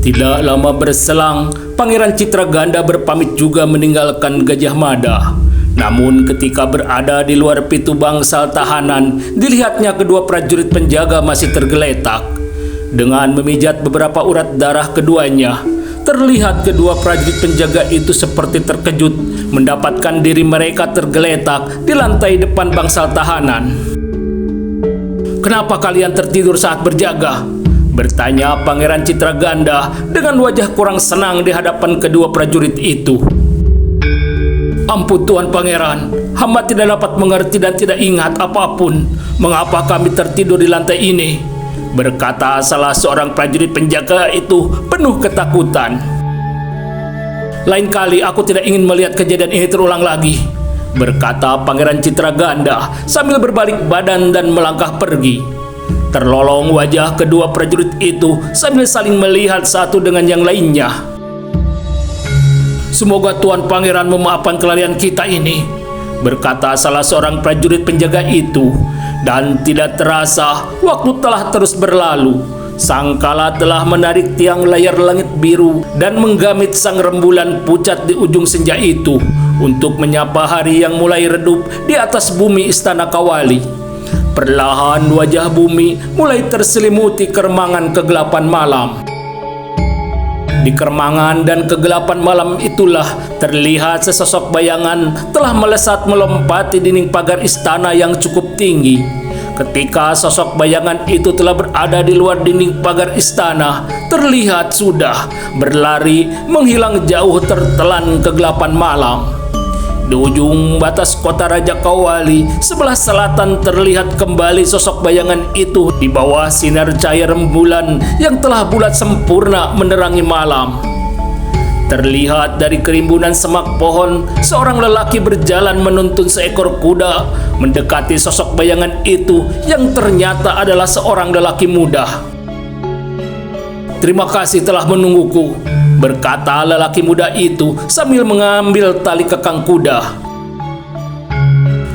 Tidak lama berselang, Pangeran Citraganda berpamit juga meninggalkan Gajah Mada. Namun ketika berada di luar pintu bangsal tahanan, dilihatnya kedua prajurit penjaga masih tergeletak. Dengan memijat beberapa urat darah keduanya, terlihat kedua prajurit penjaga itu seperti terkejut mendapatkan diri mereka tergeletak di lantai depan bangsal tahanan. "Kenapa kalian tertidur saat berjaga?" bertanya Pangeran Citraganda dengan wajah kurang senang di hadapan kedua prajurit itu. "Ampun Tuan Pangeran, hamba tidak dapat mengerti dan tidak ingat apapun mengapa kami tertidur di lantai ini," berkata salah seorang prajurit penjaga itu penuh ketakutan. "Lain kali aku tidak ingin melihat kejadian ini terulang lagi," berkata Pangeran Citraganda sambil berbalik badan dan melangkah pergi. Terlolong wajah kedua prajurit itu sambil saling melihat satu dengan yang lainnya. "Semoga Tuan Pangeran memaafkan kelalaian kita ini," berkata salah seorang prajurit penjaga itu. Dan tidak terasa waktu telah terus berlalu. Sangkala telah menarik tiang layar langit biru dan menggamit sang rembulan pucat di ujung senja itu untuk menyapa hari yang mulai redup di atas bumi Istana Kawali. Perlahan wajah bumi mulai terselimuti keremangan kegelapan malam. Di keremangan dan kegelapan malam itulah terlihat sesosok bayangan telah melesat melompati dinding pagar istana yang cukup tinggi. Ketika sosok bayangan itu telah berada di luar dinding pagar istana, terlihat sudah berlari menghilang jauh tertelan kegelapan malam. Di ujung batas kota Raja Kawali sebelah selatan terlihat kembali sosok bayangan itu di bawah sinar cahaya rembulan yang telah bulat sempurna menerangi malam. Terlihat dari kerimbunan semak pohon, seorang lelaki berjalan menuntun seekor kuda mendekati sosok bayangan itu yang ternyata adalah seorang lelaki muda. "Terima kasih telah menungguku," berkata lelaki muda itu sambil mengambil tali kekang kuda.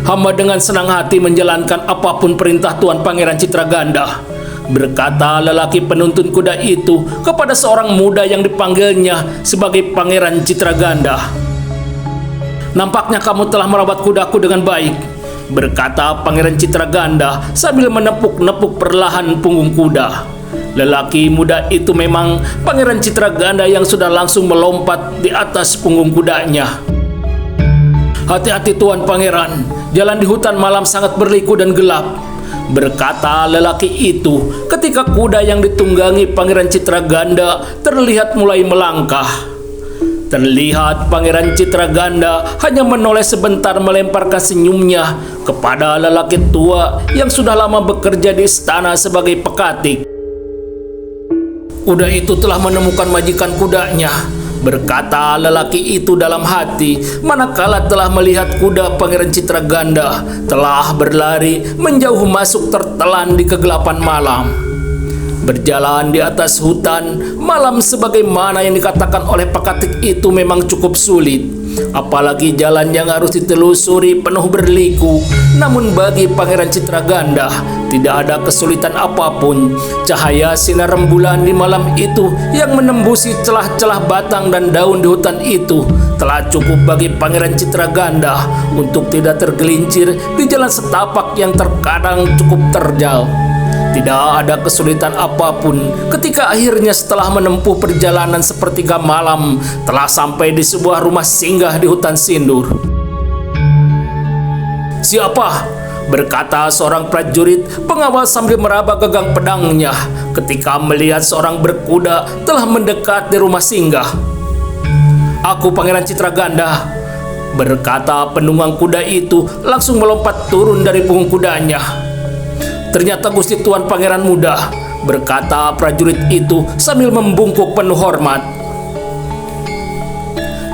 "Hamba dengan senang hati menjalankan apapun perintah Tuan Pangeran Citraganda," berkata lelaki penuntun kuda itu kepada seorang muda yang dipanggilnya sebagai Pangeran Citraganda. "Nampaknya kamu telah merawat kudaku dengan baik," berkata Pangeran Citraganda sambil menepuk-nepuk perlahan punggung kuda. Lelaki muda itu memang Pangeran Citraganda yang sudah langsung melompat di atas punggung kudanya. "Hati-hati Tuan Pangeran, jalan di hutan malam sangat berliku dan gelap," berkata lelaki itu ketika kuda yang ditunggangi Pangeran Citraganda terlihat mulai melangkah. Terlihat Pangeran Citraganda hanya menoleh sebentar melemparkan senyumnya kepada lelaki tua yang sudah lama bekerja di istana sebagai pekatik. "Kuda itu telah menemukan majikan kudanya," berkata lelaki itu dalam hati manakala telah melihat kuda Pangeran Citraganda telah berlari menjauh masuk tertelan di kegelapan malam. Berjalan di atas hutan malam sebagaimana yang dikatakan oleh pekatik itu memang cukup sulit, apalagi jalan yang harus ditelusuri penuh berliku. Namun bagi Pangeran Citraganda tidak ada kesulitan apapun. Cahaya sinar rembulan di malam itu yang menembusi celah-celah batang dan daun di hutan itu telah cukup bagi Pangeran Citraganda untuk tidak tergelincir di jalan setapak yang terkadang cukup terjal. Tidak ada kesulitan apapun ketika akhirnya setelah menempuh perjalanan sepertiga malam telah sampai di sebuah rumah singgah di hutan Sindur. "Siapa?" berkata seorang prajurit pengawal sambil meraba gagang pedangnya ketika melihat seorang berkuda telah mendekat di rumah singgah. "Aku Pangeran Citraganda," berkata penunggang kuda itu langsung melompat turun dari punggung kudanya. "Ternyata Gusti Tuan Pangeran muda," berkata prajurit itu sambil membungkuk penuh hormat.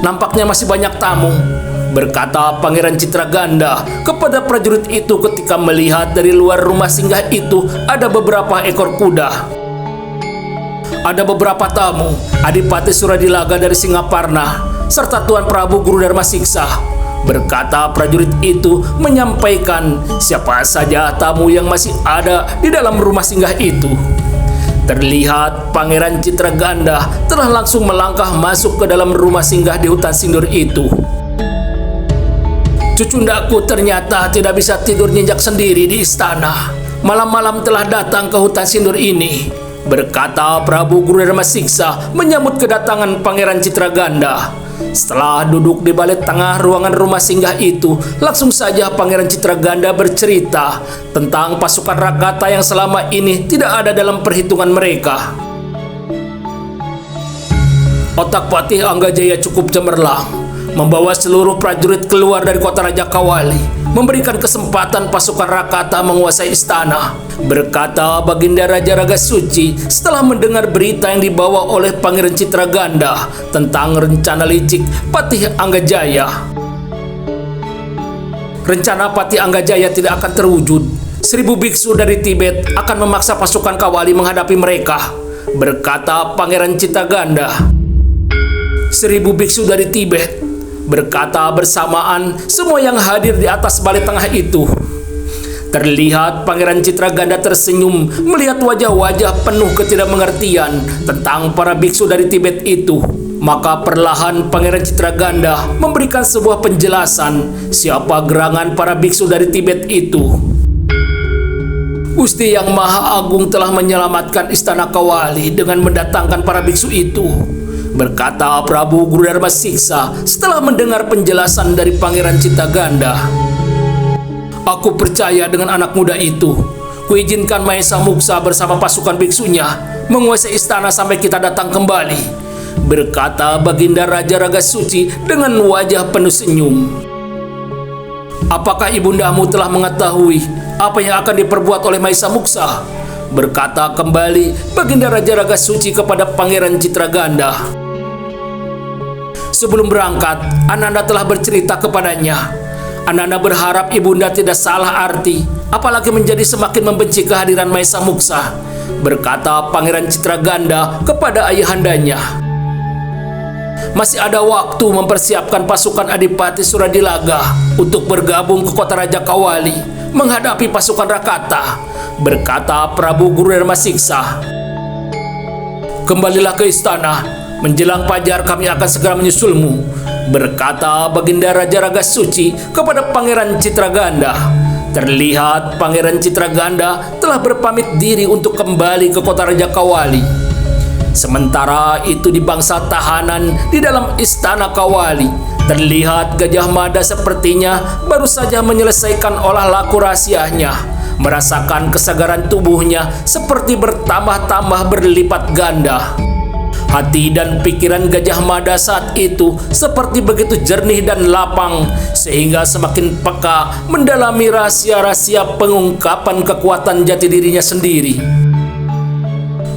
"Nampaknya masih banyak tamu," berkata Pangeran Citraganda kepada prajurit itu ketika melihat dari luar rumah singgah itu ada beberapa ekor kuda. "Ada beberapa tamu, Adipati Suradilaga dari Singaparna serta Tuan Prabu Guru Dharma Siksa," berkata prajurit itu menyampaikan siapa saja tamu yang masih ada di dalam rumah singgah itu. Terlihat Pangeran Citraganda telah langsung melangkah masuk ke dalam rumah singgah di hutan sindur itu. Cucundaku ternyata tidak bisa tidur nyenyak sendiri di istana. Malam-malam telah datang ke hutan sindur ini, berkata Prabu Gurudarma Siksa menyambut kedatangan Pangeran Citraganda. Setelah duduk di balik tengah ruangan rumah singgah itu, langsung saja Pangeran Citraganda bercerita tentang pasukan Rakata yang selama ini tidak ada dalam perhitungan mereka. Otak Patih Anggajaya cukup cemerlang, membawa seluruh prajurit keluar dari kota Raja Kawali, memberikan kesempatan pasukan Rakata menguasai istana, berkata Baginda Raja Ragasuci setelah mendengar berita yang dibawa oleh Pangeran Citraganda tentang rencana licik Patih Anggajaya. Rencana Patih Anggajaya tidak akan terwujud. 1000 biksu dari Tibet akan memaksa pasukan Kawali menghadapi mereka, berkata Pangeran Citraganda. 1000 biksu dari Tibet, berkata bersamaan semua yang hadir di atas balai tengah itu. Terlihat Pangeran Citraganda tersenyum melihat wajah-wajah penuh ketidakmengertian tentang para biksu dari Tibet itu. Maka perlahan Pangeran Citraganda memberikan sebuah penjelasan siapa gerangan para biksu dari Tibet itu. Gusti Yang Maha Agung telah menyelamatkan istana Kawali dengan mendatangkan para biksu itu, berkata Prabu Gurudarma Siksa setelah mendengar penjelasan dari Pangeran Citraganda. Aku percaya dengan anak muda itu. Kuizinkan Mahesa Muksa bersama pasukan biksunya menguasai istana sampai kita datang kembali, berkata Baginda Raja Ragasuci dengan wajah penuh senyum. Apakah ibundamu telah mengetahui apa yang akan diperbuat oleh Mahesa Muksa? Berkata kembali Baginda Raja Ragasuci kepada Pangeran Citraganda. Sebelum berangkat, Ananda telah bercerita kepadanya. Ananda berharap ibunda tidak salah arti, apalagi menjadi semakin membenci kehadiran Mahesa Muksa, berkata Pangeran Citraganda kepada ayahandanya. Masih ada waktu mempersiapkan pasukan Adipati Suradilaga untuk bergabung ke kota Raja Kawali menghadapi pasukan Rakata, berkata Prabu Gurudarma Siksa. Kembalilah ke istana, menjelang fajar kami akan segera menyusulmu, berkata Baginda Raja Ragasuci kepada Pangeran Citraganda. Terlihat Pangeran Citraganda telah berpamit diri untuk kembali ke kota Raja Kawali. Sementara itu di bangsa tahanan di dalam istana Kawali, terlihat Gajah Mada sepertinya baru saja menyelesaikan olah laku rahasianya, merasakan kesegaran tubuhnya seperti bertambah-tambah berlipat ganda. Hati dan pikiran Gajah Mada saat itu seperti begitu jernih dan lapang, sehingga semakin peka mendalami rahasia-rahasia pengungkapan kekuatan jati dirinya sendiri.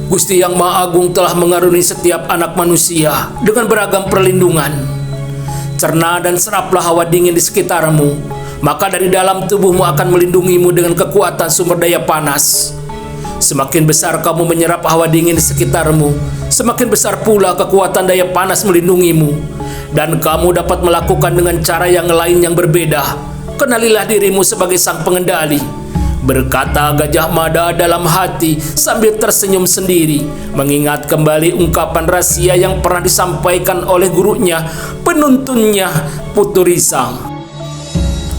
Gusti Yang Maha Agung telah mengaruniai setiap anak manusia dengan beragam perlindungan. Cerna dan seraplah hawa dingin di sekitarmu, maka dari dalam tubuhmu akan melindungimu dengan kekuatan sumber daya panas. Semakin besar kamu menyerap hawa dingin di sekitarmu, semakin besar pula kekuatan daya panas melindungimu, dan kamu dapat melakukan dengan cara yang lain yang berbeda. Kenalilah dirimu sebagai sang pengendali, berkata Gajah Mada dalam hati sambil tersenyum sendiri, mengingat kembali ungkapan rahasia yang pernah disampaikan oleh gurunya, penuntunnya Putu Risang.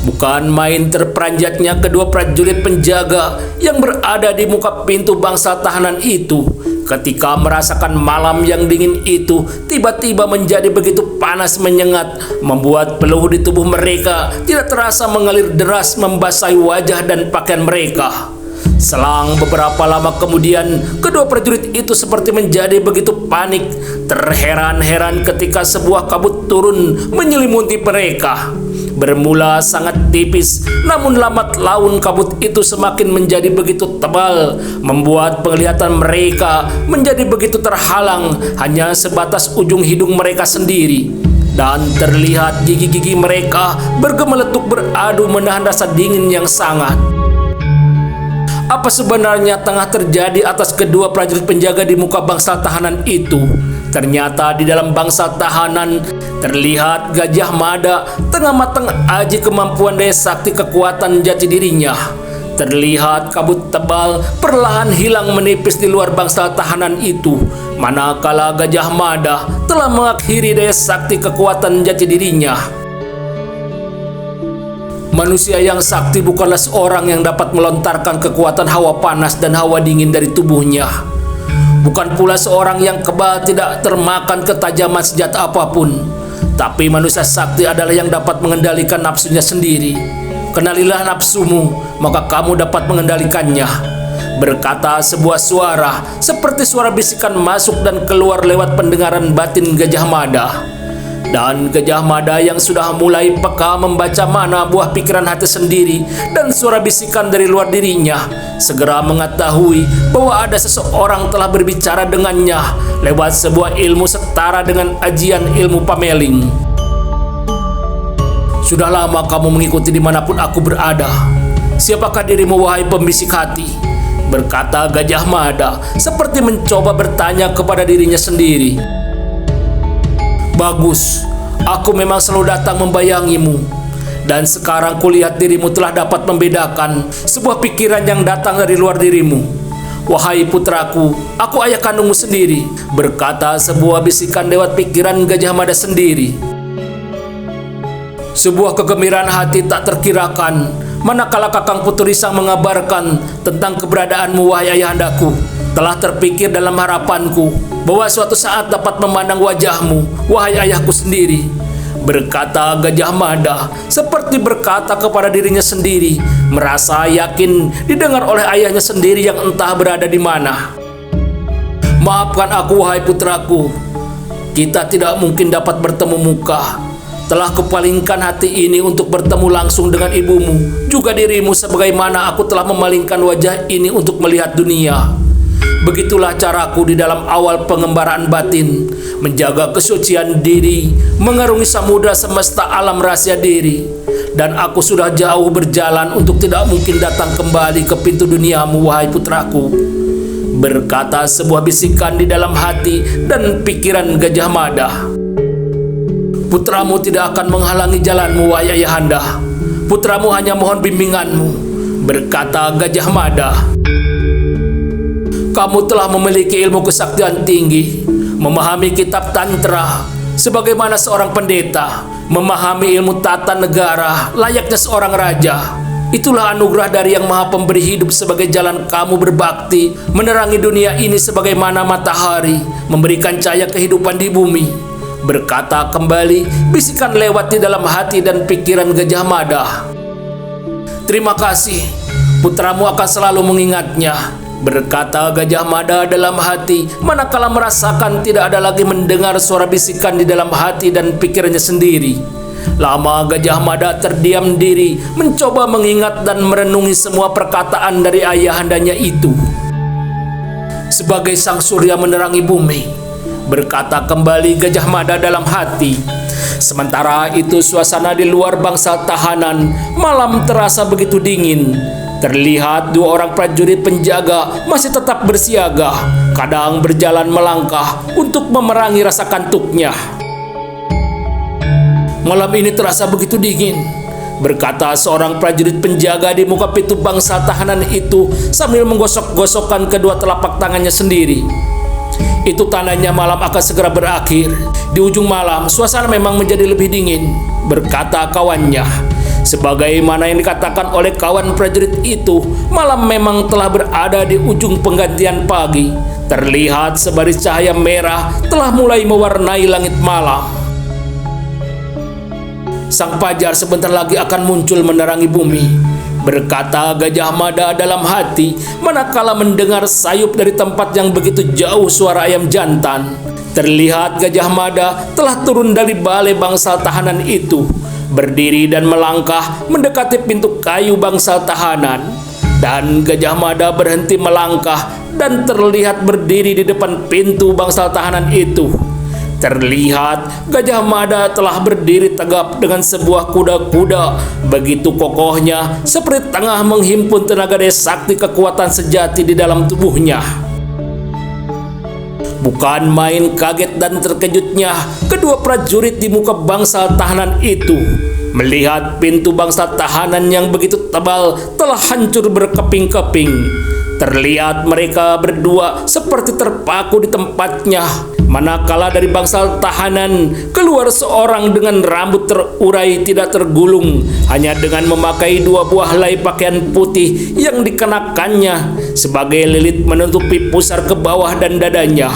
Bukan main terperanjatnya kedua prajurit penjaga yang berada di muka pintu bangsa tahanan itu ketika merasakan malam yang dingin itu tiba-tiba menjadi begitu panas menyengat, membuat peluh di tubuh mereka tidak terasa mengalir deras membasahi wajah dan pakaian mereka. Selang beberapa lama kemudian, kedua prajurit itu seperti menjadi begitu panik, terheran-heran ketika sebuah kabut turun menyelimuti mereka. Bermula sangat tipis, namun lambat laun kabut itu semakin menjadi begitu tebal, membuat penglihatan mereka menjadi begitu terhalang, hanya sebatas ujung hidung mereka sendiri. Dan terlihat gigi-gigi mereka bergemeletuk beradu menahan rasa dingin yang sangat. Apa sebenarnya tengah terjadi atas kedua prajurit penjaga di muka bangsa tahanan itu? Ternyata di dalam bangsa tahanan terlihat Gajah Mada tengah matang aji kemampuan daya sakti kekuatan jati dirinya. Terlihat kabut tebal perlahan hilang menipis di luar bangsal tahanan itu, manakala Gajah Mada telah mengakhiri daya sakti kekuatan jati dirinya. Manusia yang sakti bukanlah seorang yang dapat melontarkan kekuatan hawa panas dan hawa dingin dari tubuhnya. Bukan pula seorang yang kebal tidak termakan ketajaman senjata apapun. Tapi manusia sakti adalah yang dapat mengendalikan nafsunya sendiri. Kenalilah nafsumu, maka kamu dapat mengendalikannya. Berkata sebuah suara, seperti suara bisikan masuk dan keluar lewat pendengaran batin Gajah Mada. Dan Gajah Mada yang sudah mulai peka membaca mana buah pikiran hati sendiri dan suara bisikan dari luar dirinya, segera mengetahui bahwa ada seseorang telah berbicara dengannya lewat sebuah ilmu setara dengan ajian ilmu pameling. Sudah lama kamu mengikuti dimanapun aku berada. Siapakah dirimu, wahai pembisik hati? Berkata Gajah Mada, seperti mencoba bertanya kepada dirinya sendiri. Bagus, aku memang selalu datang membayangimu. Dan sekarang kulihat dirimu telah dapat membedakan sebuah pikiran yang datang dari luar dirimu. Wahai putraku, aku ayah kandungmu sendiri. Berkata sebuah bisikan lewat pikiran Gajah Mada sendiri. Sebuah kegembiraan hati tak terkirakan manakala Kakang Puturisang mengabarkan tentang keberadaanmu, wahai ayahandaku. Telah terpikir dalam harapanku bahwa suatu saat dapat memandang wajahmu, wahai ayahku sendiri. Berkata Gajah Mada, seperti berkata kepada dirinya sendiri, merasa yakin didengar oleh ayahnya sendiri yang entah berada di mana. Maafkan aku, wahai putraku, kita tidak mungkin dapat bertemu muka. Telah kupalingkan hati ini untuk bertemu langsung dengan ibumu, juga dirimu, sebagaimana aku telah memalingkan wajah ini untuk melihat dunia. Begitulah caraku di dalam awal pengembaraan batin, menjaga kesucian diri, mengarungi samudra semesta alam rahasia diri. Dan aku sudah jauh berjalan untuk tidak mungkin datang kembali ke pintu duniamu, wahai putraku. Berkata sebuah bisikan di dalam hati dan pikiran Gajah Mada. Putramu tidak akan menghalangi jalanmu, wahai ayahanda. Putramu hanya mohon bimbinganmu. Berkata Gajah Mada. Kamu telah memiliki ilmu kesaktian tinggi, memahami kitab tantra, sebagaimana seorang pendeta, memahami ilmu tata negara, layaknya seorang raja. Itulah anugerah dari Yang Maha Pemberi hidup sebagai jalan kamu berbakti, menerangi dunia ini sebagaimana matahari, memberikan cahaya kehidupan di bumi. Berkata kembali bisikan lewat di dalam hati dan pikiran Gajah Mada. Terima kasih, putramu akan selalu mengingatnya. Berkata Gajah Mada dalam hati, manakala merasakan tidak ada lagi mendengar suara bisikan di dalam hati dan pikirannya sendiri. Lama Gajah Mada terdiam diri, mencoba mengingat dan merenungi semua perkataan dari ayahandanya itu. Sebagai sang surya menerangi bumi, berkata kembali Gajah Mada dalam hati. Sementara itu suasana di luar bangsal tahanan malam terasa begitu dingin. Terlihat dua orang prajurit penjaga masih tetap bersiaga, kadang berjalan melangkah untuk memerangi rasa kantuknya. Malam ini terasa begitu dingin, berkata seorang prajurit penjaga di muka pintu bangsal tahanan itu sambil menggosok-gosokkan kedua telapak tangannya sendiri. Itu tandanya malam akan segera berakhir. Di ujung malam suasana memang menjadi lebih dingin, berkata kawannya. Sebagaimana yang dikatakan oleh kawan prajurit itu, malam memang telah berada di ujung penggantian pagi. Terlihat sebaris cahaya merah telah mulai mewarnai langit malam. Sang fajar sebentar lagi akan muncul menerangi bumi, berkata Gajah Mada dalam hati manakala mendengar sayup dari tempat yang begitu jauh suara ayam jantan. Terlihat Gajah Mada telah turun dari balai bangsal tahanan itu, berdiri dan melangkah mendekati pintu kayu bangsal tahanan. Dan Gajah Mada berhenti melangkah dan terlihat berdiri di depan pintu bangsal tahanan itu. Terlihat Gajah Mada telah berdiri tegap dengan sebuah kuda-kuda begitu kokohnya, seperti tengah menghimpun tenaga daya sakti kekuatan sejati di dalam tubuhnya. Bukan main kaget dan terkejutnya kedua prajurit di muka bangsal tahanan itu melihat pintu bangsal tahanan yang begitu tebal telah hancur berkeping-keping. Terlihat mereka berdua seperti terpaku di tempatnya, manakala dari bangsal tahanan keluar seorang dengan rambut terurai tidak tergulung, hanya dengan memakai 2 buah helai pakaian putih yang dikenakannya sebagai lilit menutupi pusar ke bawah dan dadanya.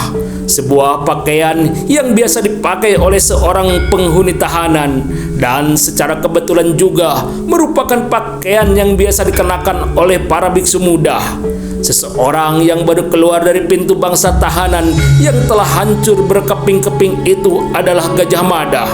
Sebuah pakaian yang biasa dipakai oleh seorang penghuni tahanan, dan secara kebetulan juga merupakan pakaian yang biasa dikenakan oleh para biksu muda. Seseorang yang baru keluar dari pintu bangsa tahanan yang telah hancur berkeping-keping itu adalah Gajah Mada.